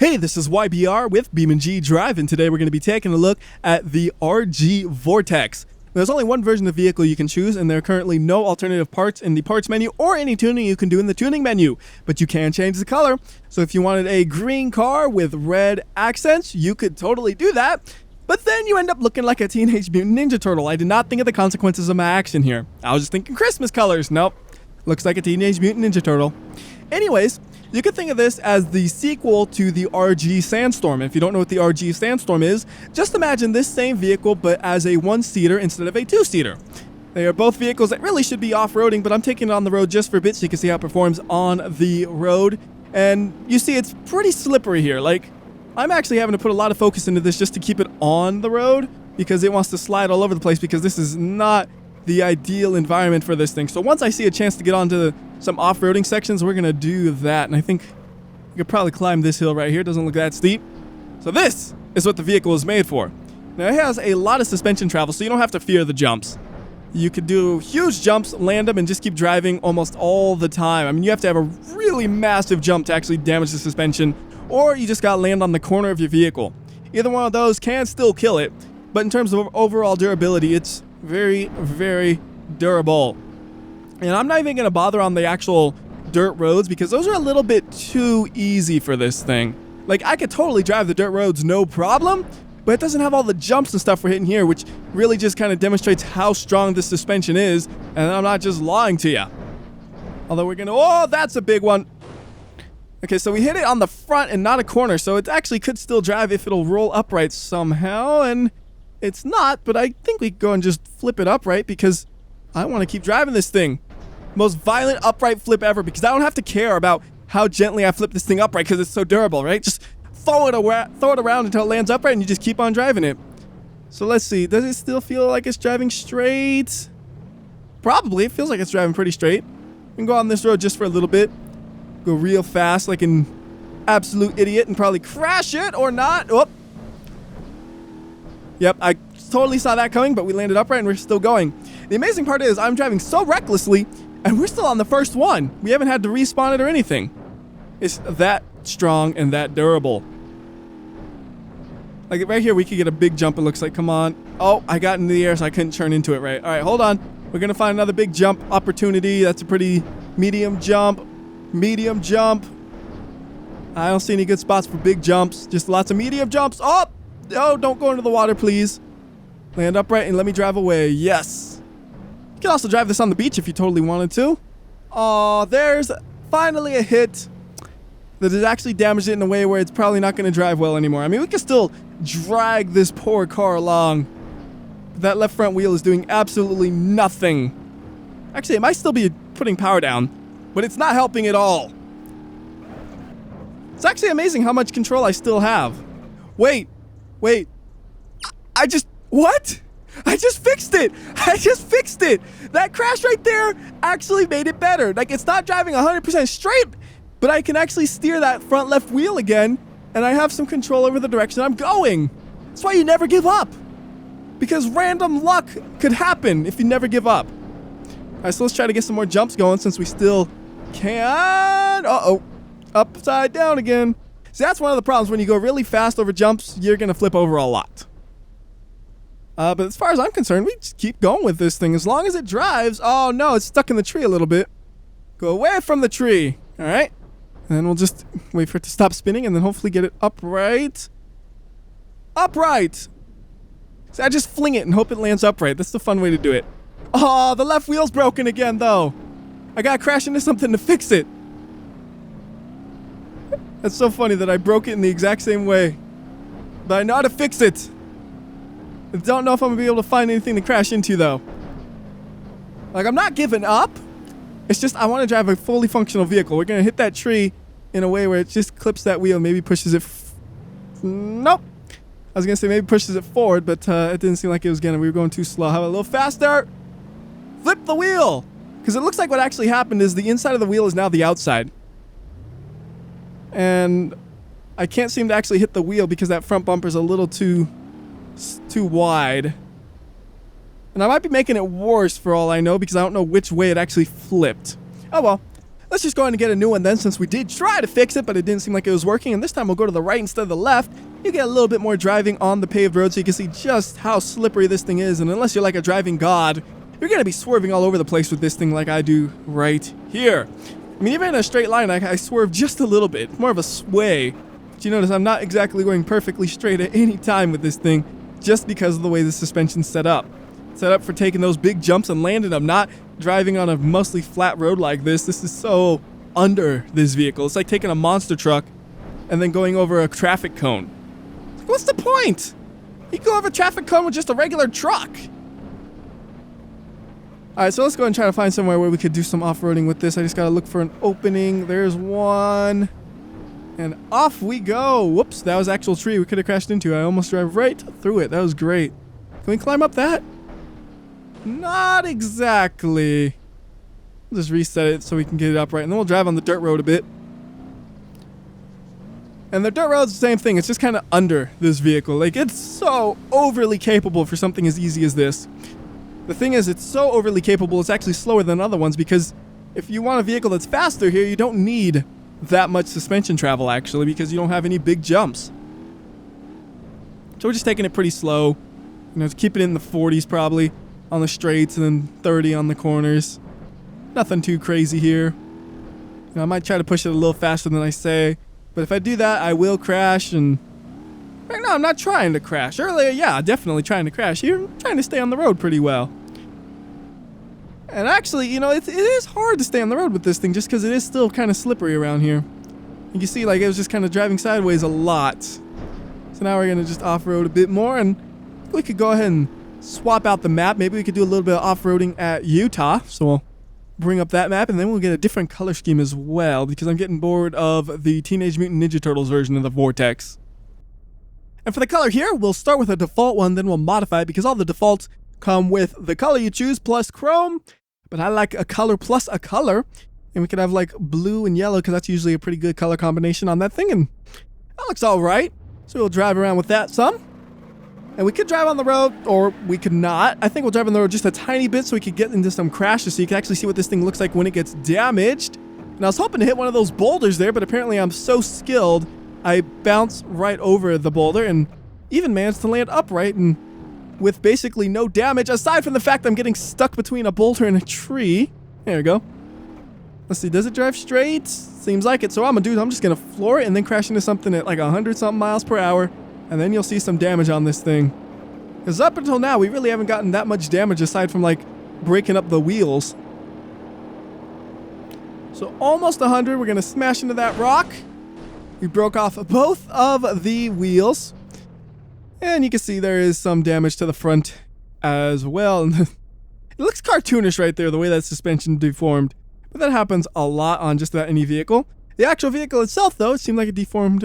Hey, this is WhyBeAre with BeamNG.drive, and today we're going to be taking a look at the RG Vortexx. There's only one version of the vehicle you can choose, and there are currently no alternative parts in the parts menu or any tuning you can do in the tuning menu, but you can change the color. So if you wanted a green car with red accents, you could totally do that, but then you end up looking like a Teenage Mutant Ninja Turtle. I did not think of the consequences of my action here. I was just thinking Christmas colors. Nope. Looks like a Teenage Mutant Ninja Turtle. Anyways, you could think of this as the sequel to the RG Sandstorm. If you don't know what the RG Sandstorm is, just imagine this same vehicle but as a one-seater instead of a two-seater. They are both vehicles that really should be off-roading, but I'm taking it on the road just for a bit so you can see how it performs on the road. And you see it's pretty slippery here. Like, I'm actually having to put a lot of focus into this just to keep it on the road because it wants to slide all over the place because this is not the ideal environment for this thing. So once I see a chance to get onto some off-roading sections, we're gonna do that. And I think you could probably climb this hill right here. It doesn't look that steep. So this is what the vehicle is made for. Now it has a lot of suspension travel, so you don't have to fear the jumps. You could do huge jumps, land them, and just keep driving almost all the time. I mean, you have to have a really massive jump to actually damage the suspension, or you just gotta land on the corner of your vehicle. Either one of those can still kill it, but in terms of overall durability, it's very, very durable. And I'm not even going to bother on the actual dirt roads because those are a little bit too easy for this thing. Like, I could totally drive the dirt roads no problem, but it doesn't have all the jumps and stuff we're hitting here, which really just kind of demonstrates how strong this suspension is, and I'm not just lying to you. Although we're going to... Oh, that's a big one. Okay, so we hit it on the front and not a corner, so it actually could still drive if it'll roll upright somehow, and it's not, but I think we can go and just flip it upright because I want to keep driving this thing. Most violent upright flip ever because I don't have to care about how gently I flip this thing upright because it's so durable, right? Just throw it around until it lands upright and you just keep on driving it. So let's see. Does it still feel like it's driving straight? Probably. It feels like it's driving pretty straight. We can go on this road just for a little bit. Go real fast like an absolute idiot and probably crash it or not. Oh. Yep, I totally saw that coming, but we landed upright and we're still going. The amazing part is I'm driving so recklessly and we're still on the first one. We haven't had to respawn it or anything. It's that strong and that durable. Like right here, we could get a big jump, it looks like. Come on. Oh, I got into the air, so I couldn't turn into it right. All right, hold on. We're going to find another big jump opportunity. That's a pretty medium jump. Medium jump. I don't see any good spots for big jumps. Just lots of medium jumps. Oh, no, don't go into the water, please. Land upright and let me drive away. Yes. You can also drive this on the beach if you totally wanted to. Oh, there's finally a hit that has actually damaged it in a way where it's probably not going to drive well anymore. I mean, we can still drag this poor car along. That left front wheel is doing absolutely nothing. Actually, it might still be putting power down, but it's not helping at all. It's actually amazing how much control I still have. Wait. What? I just fixed it. That crash right there actually made it better. Like, it's not driving 100% straight, but I can actually steer that front left wheel again, and I have some control over the direction I'm going. That's why you never give up. Because random luck could happen if you never give up. All right, so let's try to get some more jumps going since we still can. Uh-oh. Upside down again. See, that's one of the problems. When you go really fast over jumps, you're going to flip over a lot. But as far as I'm concerned, we just keep going with this thing. As long as it drives... Oh, no, it's stuck in the tree a little bit. Go away from the tree. All right? And then we'll just wait for it to stop spinning and then hopefully get it upright. Upright! So I just fling it and hope it lands upright. That's the fun way to do it. Oh, the left wheel's broken again, though. I gotta crash into something to fix it. That's so funny that I broke it in the exact same way. But I know how to fix it. I don't know if I'm going to be able to find anything to crash into, though. Like, I'm not giving up. It's just I want to drive a fully functional vehicle. We're going to hit that tree in a way where it just clips that wheel. Maybe pushes it... Nope. I was going to say maybe pushes it forward, but it didn't seem like it was going to. We were going too slow. How about a little faster? Flip the wheel. Because it looks like what actually happened is the inside of the wheel is now the outside. And I can't seem to actually hit the wheel because that front bumper is a little too wide. And I might be making it worse for all I know because I don't know which way it actually flipped. Oh well. Let's just go ahead and get a new one then, since we did try to fix it, but it didn't seem like it was working. And this time we'll go to the right instead of the left. You get a little bit more driving on the paved road so you can see just how slippery this thing is. And unless you're like a driving god, you're going to be swerving all over the place with this thing like I do right here. I mean, even in a straight line, I swerve just a little bit. More of a sway. But you notice I'm not exactly going perfectly straight at any time with this thing, just because of the way the suspension's set up. Set up for taking those big jumps and landing them, not driving on a mostly flat road like this. This is so under this vehicle. It's like taking a monster truck and then going over a traffic cone. What's the point? You can go over a traffic cone with just a regular truck. Alright, so let's go and try to find somewhere where we could do some off-roading with this. I just gotta look for an opening. There's one. And off we go. Whoops, that was an actual tree we could have crashed into. I almost drove right through it. That was great. Can we climb up that? Not exactly. We'll just reset it so we can get it upright, and then we'll drive on the dirt road a bit. And the dirt road's the same thing. It's just kind of under this vehicle. Like, it's so overly capable for something as easy as this. The thing is, it's so overly capable, it's actually slower than other ones, because if you want a vehicle that's faster here, you don't need that much suspension travel, actually, because you don't have any big jumps. So we're just taking it pretty slow. You know, keep it in the 40s probably on the straights, and then 30 on the corners. Nothing too crazy here. You know, I might try to push it a little faster than I say, but if I do that, I will crash. And right now, I'm not trying to crash. Earlier, yeah, definitely trying to crash. Here, I'm trying to stay on the road pretty well. And actually, you know, it is hard to stay on the road with this thing, just because it is still kind of slippery around here. You can see, like, it was just kind of driving sideways a lot. So now we're going to just off-road a bit more, and we could go ahead and swap out the map. Maybe we could do a little bit of off-roading at Utah. So we'll bring up that map, and then we'll get a different color scheme as well, because I'm getting bored of the Teenage Mutant Ninja Turtles version of the Vortex. And for the color here, we'll start with a default one, then we'll modify it, because all the defaults come with the color you choose plus chrome. But I like a color plus a color, and we could have like blue and yellow, because that's usually a pretty good color combination on that thing, and that looks all right. So we'll drive around with that some. And we could drive on the road, or we could not. I think we'll drive on the road just a tiny bit so we could get into some crashes so you can actually see what this thing looks like when it gets damaged. And I was hoping to hit one of those boulders there, but apparently I'm so skilled, I bounce right over the boulder and even managed to land upright and with basically no damage, aside from the fact I'm getting stuck between a boulder and a tree. There we go. Let's see, does it drive straight? Seems like it. So what I'm gonna do is I'm just gonna floor it and then crash into something at like 100-something miles per hour. And then you'll see some damage on this thing. Because up until now, we really haven't gotten that much damage aside from, like, breaking up the wheels. So almost 100. We're going to smash into that rock. We broke off both of the wheels. And you can see there is some damage to the front as well. It looks cartoonish right there, the way that suspension deformed. But that happens a lot on just about any vehicle. The actual vehicle itself, though, it seemed like it deformed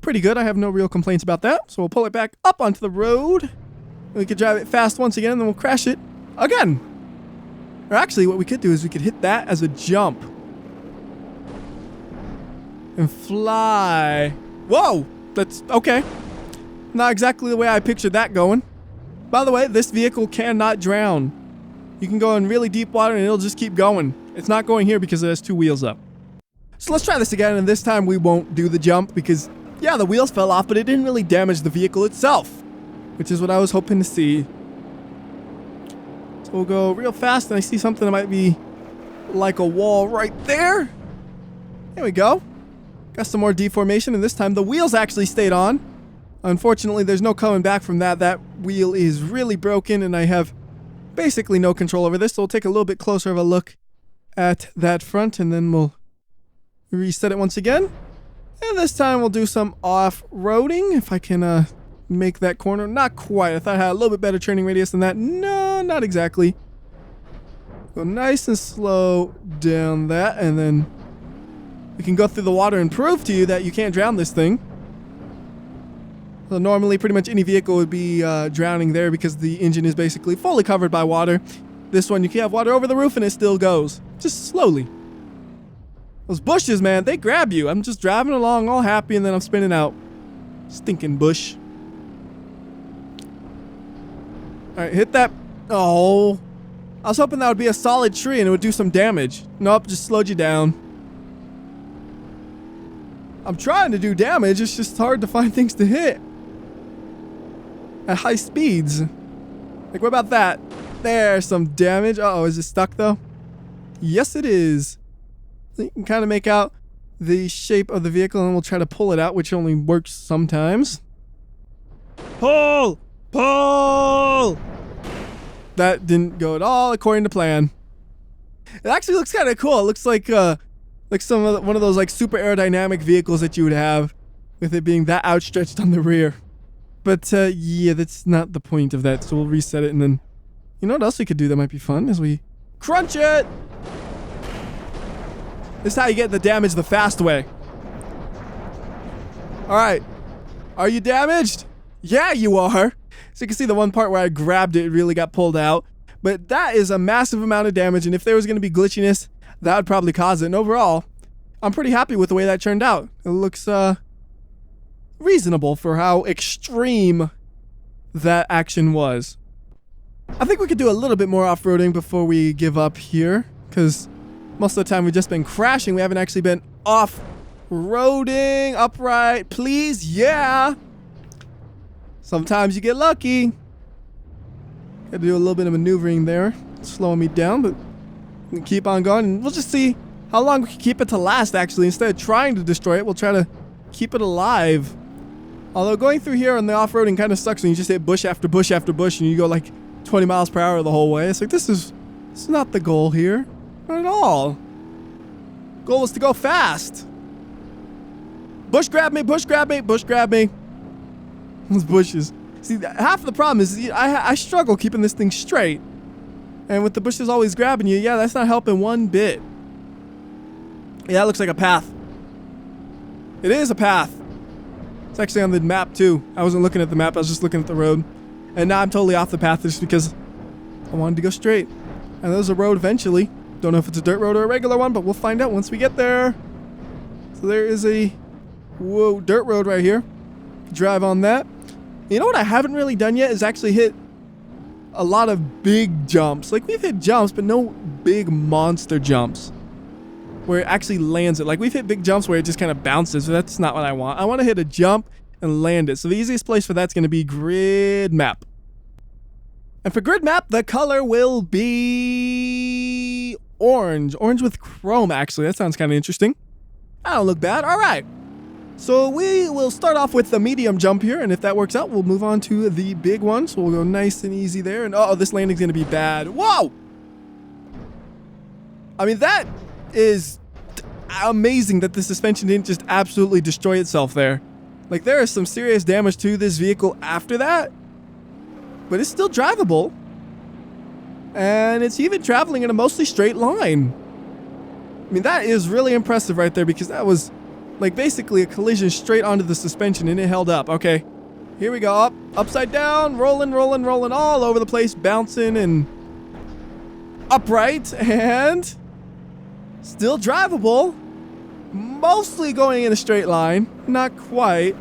pretty good. I have no real complaints about that. So we'll pull it back up onto the road. We could drive it fast once again, and then we'll crash it again. Or actually, what we could do is we could hit that as a jump. And fly. Whoa! That's okay. Not exactly the way I pictured that going. By the way, this vehicle cannot drown. You can go in really deep water and it'll just keep going. It's not going here because it has two wheels up. So let's try this again, and this time we won't do the jump because, yeah, the wheels fell off, but it didn't really damage the vehicle itself, which is what I was hoping to see. So we'll go real fast, and I see something that might be like a wall right there. There we go. Got some more deformation, and this time the wheels actually stayed on. Unfortunately, there's no coming back from that. That wheel is really broken, and I have basically no control over this, so we'll take a little bit closer of a look at that front, and then we'll reset it once again. And this time we'll do some off-roading, if I can make that corner. Not quite. I thought I had a little bit better turning radius than that. No, not exactly. Go nice and slow down that, and then we can go through the water and prove to you that you can't drown this thing. So normally pretty much any vehicle would be drowning there because the engine is basically fully covered by water. This one, you can have water over the roof and it still goes. Just slowly. Those bushes, man, they grab you. I'm just driving along all happy and then I'm spinning out. Stinking bush. Alright, hit that. Oh. I was hoping that would be a solid tree and it would do some damage. Nope, just slowed you down. I'm trying to do damage, it's just hard to find things to hit at high speeds. Like, what about that? There's some damage. Uh-oh, is it stuck though? Yes, it is. You can kind of make out the shape of the vehicle and we'll try to pull it out, which only works sometimes. Pull! Pull! That didn't go at all according to plan. It actually looks kind of cool. It looks like one of those like super aerodynamic vehicles that you would have, with it being that outstretched on the rear. But yeah, that's not the point of that. So we'll reset it and then, you know what else we could do that might be fun is we crunch it. This is how you get the damage the fast way. All right, are you damaged? Yeah, you are. So you can see the one part where I grabbed it, it really got pulled out. But that is a massive amount of damage, and if there was going to be glitchiness, that would probably cause it. And overall, I'm pretty happy with the way that turned out. It looks reasonable for how extreme that action was. I think we could do a little bit more off-roading before we give up here, because most of the time we've just been crashing. We haven't actually been off-roading. Upright, please, yeah. Sometimes you get lucky. Got to do a little bit of maneuvering there, slowing me down, but we can keep on going, and we'll just see how long we can keep it to last, actually. Instead of trying to destroy it, we'll try to keep it alive. Although going through here on the off-roading kind of sucks when you just hit bush after bush after bush, and you go like 20 miles per hour the whole way. It's like, this is not the goal here. Not at all. Goal is to go fast. Bush grab me, bush grab me, bush grab me. Those bushes. See, half the problem is I struggle keeping this thing straight. And with the bushes always grabbing you, yeah, that's not helping one bit. Yeah, that looks like a path. It is a path. It's actually on the map too. I wasn't looking at the map, I was just looking at the road. And now I'm totally off the path just because I wanted to go straight. And there's a road eventually. Don't know if it's a dirt road or a regular one, but we'll find out once we get there. So there is a dirt road right here. Drive on that. You know what I haven't really done yet is actually hit a lot of big jumps. Like, we've hit jumps, but no big monster jumps where it actually lands it. Like, we've hit big jumps where it just kind of bounces, so that's not what I want. I want to hit a jump and land it. So the easiest place for that's going to be grid map. And for grid map, the color will be orange. Orange with chrome, actually. That sounds kind of interesting. That don't look bad. All right. So we will start off with the medium jump here, and if that works out, we'll move on to the big one. So we'll go nice and easy there. And uh-oh, this landing's going to be bad. Whoa! I mean, that is amazing that the suspension didn't just absolutely destroy itself there. Like, there is some serious damage to this vehicle after that, but it's still drivable. And it's even traveling in a mostly straight line. I mean, that is really impressive right there, because that was like basically a collision straight onto the suspension, and it held up. Okay, here we go. Up, upside down, rolling, rolling, rolling all over the place, bouncing and upright, and still drivable. Mostly going in a straight line, not quite.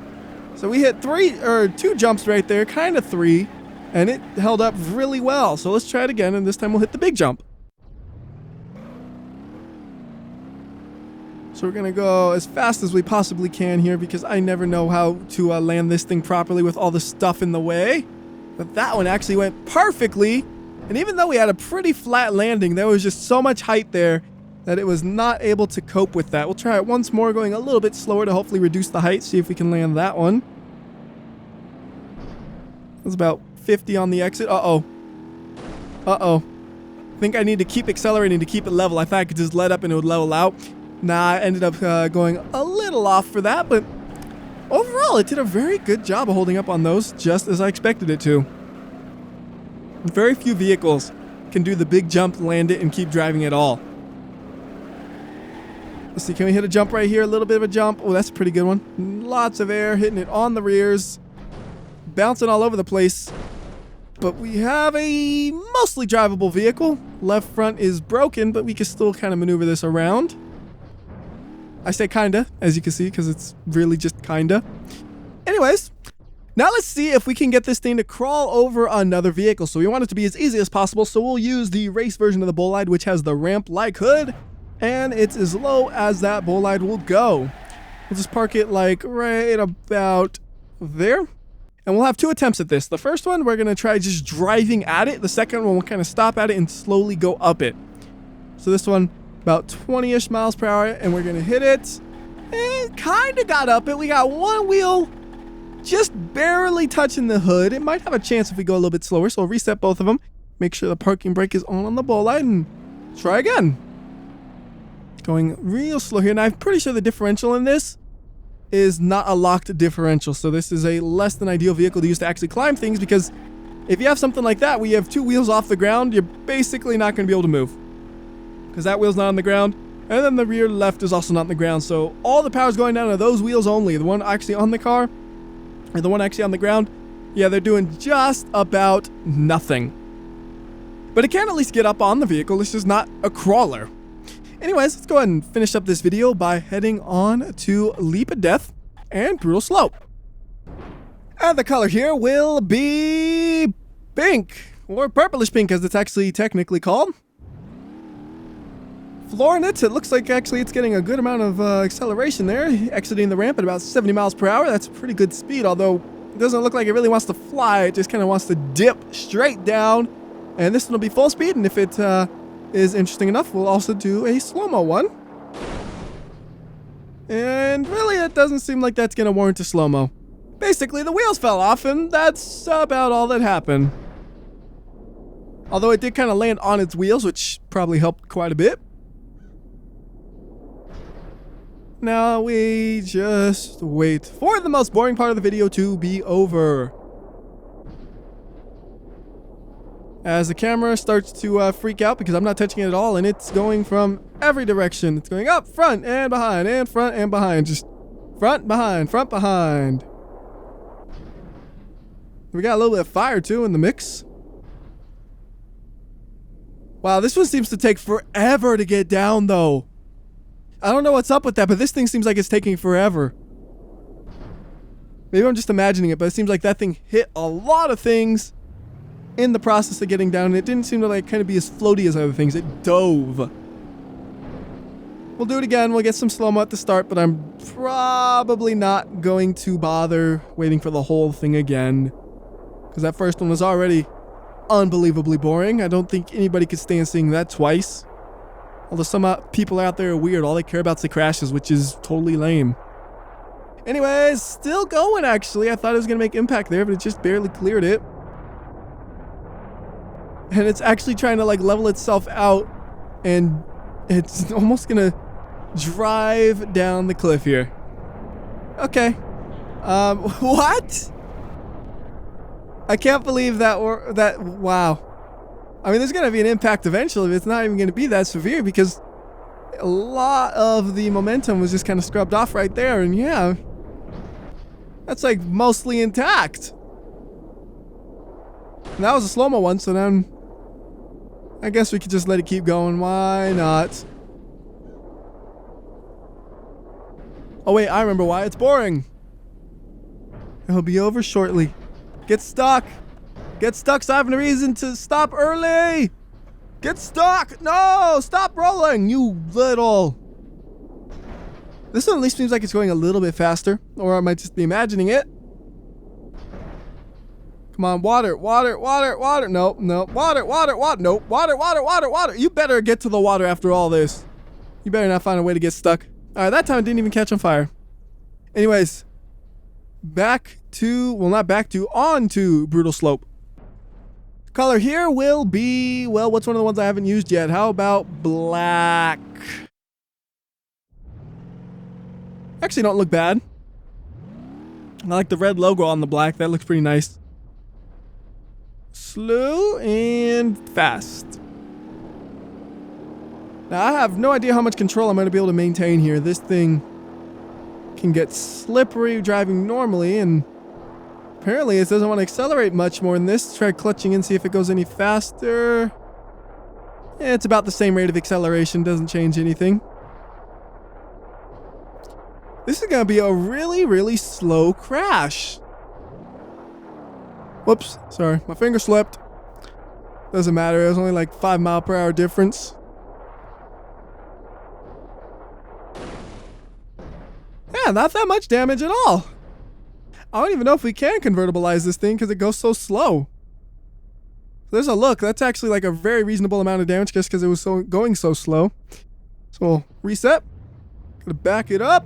So we hit two jumps right there, kind of three, and it held up really well. So let's try it again, and this time we'll hit the big jump. So we're going to go as fast as we possibly can here, because I never know how to land this thing properly with all the stuff in the way. But that one actually went perfectly. And even though we had a pretty flat landing, there was just so much height there that it was not able to cope with that. We'll try it once more, going a little bit slower to hopefully reduce the height, see if we can land that one. It was about 50 on the exit. Uh-oh. Uh-oh. I think I need to keep accelerating to keep it level. I thought I could just let up and it would level out. Nah, I ended up going a little off for that, but overall, it did a very good job of holding up on those, just as I expected it to. Very few vehicles can do the big jump, land it, and keep driving at all. Let's see, can we hit a jump right here? A little bit of a jump. Oh, that's a pretty good one. Lots of air, hitting it on the rears, bouncing all over the place. But we have a mostly drivable vehicle. Left front is broken, but we can still kind of maneuver this around. I say kinda, as you can see, because it's really just kinda. Anyways, Now let's see if we can get this thing to crawl over another vehicle. So we want it to be as easy as possible. So we'll use the race version of the Bolide, which has the ramp-like hood. And it's as low as that Bolide will go. We'll just park it like right about there. And we'll have 2 attempts at this. The first one, we're going to try just driving at it. The second one, we'll kind of stop at it and slowly go up it. So this one, about 20-ish miles per hour, and we're going to hit it. And kind of got up it. We got one wheel just barely touching the hood. It might have a chance if we go a little bit slower, so we'll reset both of them. Make sure the parking brake is on the Bolide and try again. Going real slow here. Now, I'm pretty sure the differential in this is not a locked differential, so this is a less than ideal vehicle to use to actually climb things, because if you have something like that where you have 2 wheels off the ground, you're basically not going to be able to move, because that wheel's not on the ground, and then the rear left is also not on the ground. So all the power's going down to those wheels only. The one actually on the car, or the one actually on the ground, yeah, they're doing just about nothing. But it can at least get up on the vehicle. It's just not a crawler. Anyways, let's go ahead and finish up this video by heading on to Leap of Death and Brutal Slope. And the color here will be pink, or purplish pink as it's actually technically called. Flooring it, it looks like actually it's getting a good amount of acceleration there, exiting the ramp at about 70 miles per hour. That's a pretty good speed, although it doesn't look like it really wants to fly. It just kind of wants to dip straight down. And this one will be full speed, and if it is interesting enough, we'll also do a slow-mo one. And really, it doesn't seem like that's going to warrant a slow-mo. Basically, the wheels fell off, and that's about all that happened. Although it did kind of land on its wheels, which probably helped quite a bit. Now we just wait for the most boring part of the video to be over. As the camera starts to freak out because I'm not touching it at all, and it's going from every direction. It's going up, front, and behind, and front, and behind. Just front, behind, front, behind. We got a little bit of fire, too, in the mix. Wow, this one seems to take forever to get down, though. I don't know what's up with that, but this thing seems like it's taking forever. Maybe I'm just imagining it, but it seems like that thing hit a lot of things in the process of getting down, and it didn't seem to like kind of be as floaty as other things. It dove. We'll do it again. We'll get some slow-mo at the start, but I'm probably not going to bother waiting for the whole thing again, because that first one was already unbelievably boring. I don't think anybody could stand seeing that twice. Although some people out there are weird. All they care about is the crashes, which is totally lame. Anyways, still going, actually. I thought it was going to make impact there, but it just barely cleared it. And it's actually trying to like level itself out, and it's almost gonna drive down the cliff here. Okay. What? I can't believe that, wow. I mean, there's gonna be an impact eventually, but it's not even gonna be that severe because a lot of the momentum was just kind of scrubbed off right there, and yeah, that's like mostly intact. And that was a slow-mo one, so then I guess we could just let it keep going. Why not? Oh wait, I remember why. It's boring. It'll be over shortly. Get stuck. Get stuck, so I have no reason to stop early. Get stuck. No, stop rolling, you little. This one at least seems like it's going a little bit faster, or I might just be imagining it. Come on, water, water, water, water. Nope, nope. Water, water, water. Nope. Water, water, water, water. You better get to the water after all this. You better not find a way to get stuck. Alright, that time it didn't even catch on fire. Anyways, back to, well, not back to, on to Brutal Slope. Color here will be, well, what's one of the ones I haven't used yet? How about black? Actually, don't look bad. I like the red logo on the black. That looks pretty nice. Slow and fast. Now, I have no idea how much control I'm going to be able to maintain here. This thing can get slippery driving normally, and apparently it doesn't want to accelerate much more than this. Try clutching and see if it goes any faster. It's about the same rate of acceleration. Doesn't change anything. This is going to be a really, really slow crash. Whoops, sorry, my finger slipped. Doesn't matter, it was only like 5 mph difference. Yeah, not that much damage at all. I don't even know if we can convertibilize this thing because it goes so slow. There's a look, that's actually like a very reasonable amount of damage just because it was going so slow. So we'll reset. Gonna back it up.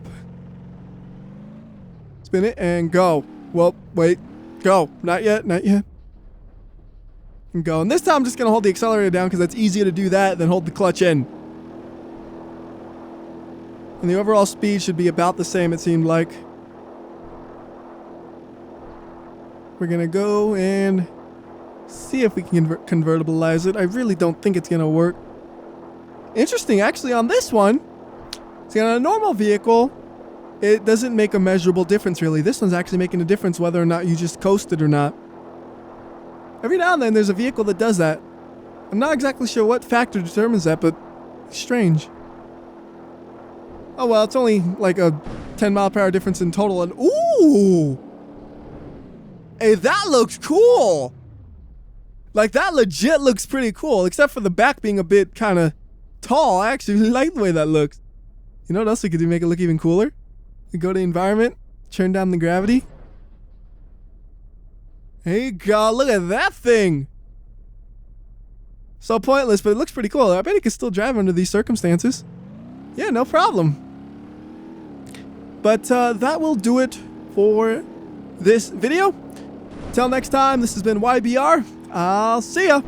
Spin it and go. Well, wait. Go. Not yet, not yet. And go. And this time I'm just gonna hold the accelerator down because that's easier to do that than hold the clutch in. And the overall speed should be about the same, it seemed like. We're gonna go and see if we can convertibilize it. I really don't think it's gonna work. Interesting, actually, on this one, see, on a normal vehicle, it doesn't make a measurable difference, really. This one's actually making a difference whether or not you just coast it or not. Every now and then, there's a vehicle that does that. I'm not exactly sure what factor determines that, but it's strange. Oh, well, it's only like a 10 mph difference in total, and ooh! Hey, that looks cool! Like, that legit looks pretty cool, except for the back being a bit kind of tall. I actually really like the way that looks. You know what else we could do to make it look even cooler? We go to environment, turn down the gravity. Hey, God, look at that thing! So pointless, but it looks pretty cool. I bet it could still drive under these circumstances. Yeah, no problem. But that will do it for this video. Till next time, this has been WhyBeAre. I'll see ya.